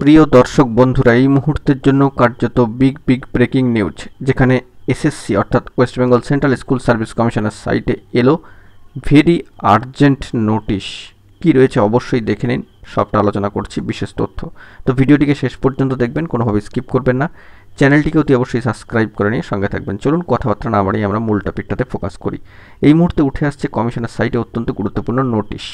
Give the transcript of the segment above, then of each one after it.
প্রিয় দর্শক বন্ধুরা, এই মুহূর্তের জন্য কার্যত বিগ ব্রেকিং নিউজ, যেখানে এসএসসি অর্থাৎ West Bengal central school service কমিশনের সাইটে এলো ভেরি আর্জেন্ট নোটিশ। কি রয়েছে অবশ্যই দেখে নিন, সবটা আলোচনা করছি, বিশেষ তথ্য। তো ভিডিওটিকে শেষ পর্যন্ত দেখবেন, কোনোভাবে স্কিপ করবেন না। চ্যানেলটিকে অতি অবশ্যই সাবস্ক্রাইব করে নিয়ে সঙ্গে থাকবেন। চলুন কথাবার্তা না বাড়িয়ে আমরা মূল টপিকটাতে ফোকাস করি। এই মুহূর্তে উঠে আসছে কমিশনের সাইটে অত্যন্ত গুরুত্বপূর্ণ নোটিশ।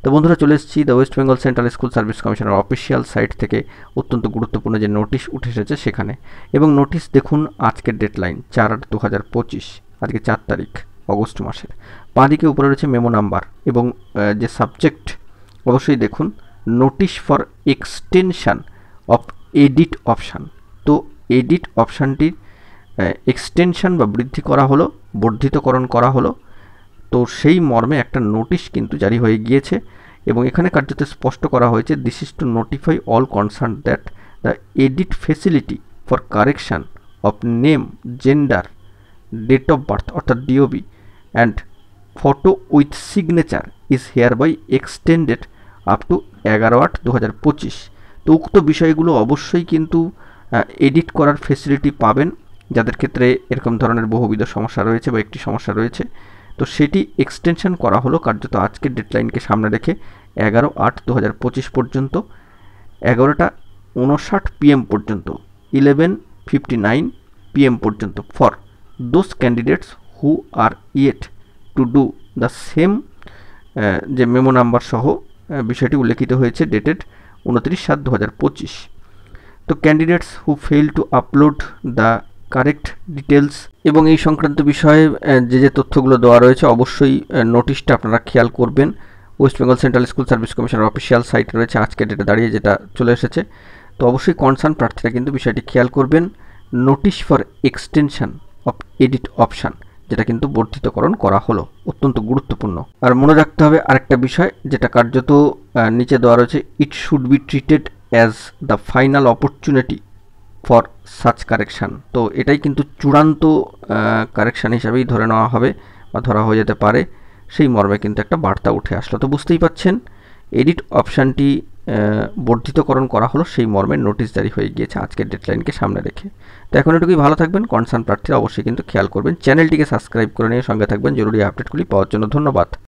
তো বন্ধুরা, চলে এসেছি the West Bengal central school service কমিশনের অফিসিয়াল সাইট থেকে অত্যন্ত গুরুত্বপূর্ণ যে নোটিশ উঠে এসেছে সেখানে। এবং নোটিশ দেখুন, আজকের ডেডলাইন 4/8/2025, আজকে 4 তারিখ অগস্ট মাসের। বাঁদিকে উপরে রয়েছে মেমো নাম্বার এবং যে সাবজেক্ট অবশ্যই দেখুন, notice for extension of edit option. তো এডিট অপশানটির এক্সটেনশান বা বৃদ্ধি করা হলো, বর্ধিতকরণ করা হলো। তো সেই মর্মে একটা নোটিশ কিন্তু জারি হয়ে গিয়েছে এবং এখানে কার্যত স্পষ্ট করা হয়েছে, this is to notify all concern that the edit facility for correction of name, gender, date of birth অর্থাৎ DOB and photo with signature is hereby extended up to 11/8/2025। তো উক্ত বিষয়গুলো অবশ্যই কিন্তু এডিট করার ফেসিলিটি পাবেন যাদের ক্ষেত্রে এরকম ধরনের বহুবিধ সমস্যা রয়েছে বা একটি সমস্যা রয়েছে। তো সেটি এক্সটেনশন করা হলো কার্যত আজকের ডেডলাইনকে সামনে রেখে 11/8/2025 পর্যন্ত, 11:59 PM পর্যন্ত, 11:59 PM পর্যন্ত for those candidates who R yet to do the same. যে মেমো নাম্বার সহ বিষয়টি উল্লেখিত হয়েছে, ডেটেড 29/7/2025। তো candidates who fail to upload the correct details এবং এই সংক্রান্ত বিষয়ে যে তথ্যগুলো দেওয়া রয়েছে অবশ্যই নোটিশটা আপনারা খেয়াল করবেন। West Bengal central school service কমিশনের অফিসিয়াল সাইটে রয়েছে, আজকে ডেটে দাঁড়িয়ে যেটা চলে এসেছে। তো অবশ্যই কনসার্ন প্রার্থীরা কিন্তু বিষয়টি খেয়াল করবেন। Notice for extension of edit option, যেটা কিন্তু বর্ধিতকরণ করা হলো, অত্যন্ত গুরুত্বপূর্ণ। আর মনে রাখতে হবে আরেকটা বিষয়, যেটা কার্যত নিচে দেওয়া রয়েছে, it should be treated as the final opportunity for such correction. তো এটাই কিন্তু চূড়ান্ত কারেকশান হিসাবেই ধরে নেওয়া হবে বা ধরা হয়ে যেতে পারে, সেই মর্মে কিন্তু একটা বার্তা উঠে আসলো। তো বুঝতেই পাচ্ছেন, এডিট অপশানটি বর্ধিতকরণ করা হলো, সেই মর্মে নোটিশ জারি হয়ে গিয়েছে আজকের ডেডলাইনকে সামনে রেখে। তো এখন এটুকুই, ভালো থাকবেন। কনসার্ন প্রার্থীরা অবশ্যই কিন্তু খেয়াল করবেন, চ্যানেলটিকে সাবস্ক্রাইব করে নিয়ে সঙ্গে থাকবেন জরুরি আপডেটগুলি পাওয়ার জন্য। ধন্যবাদ।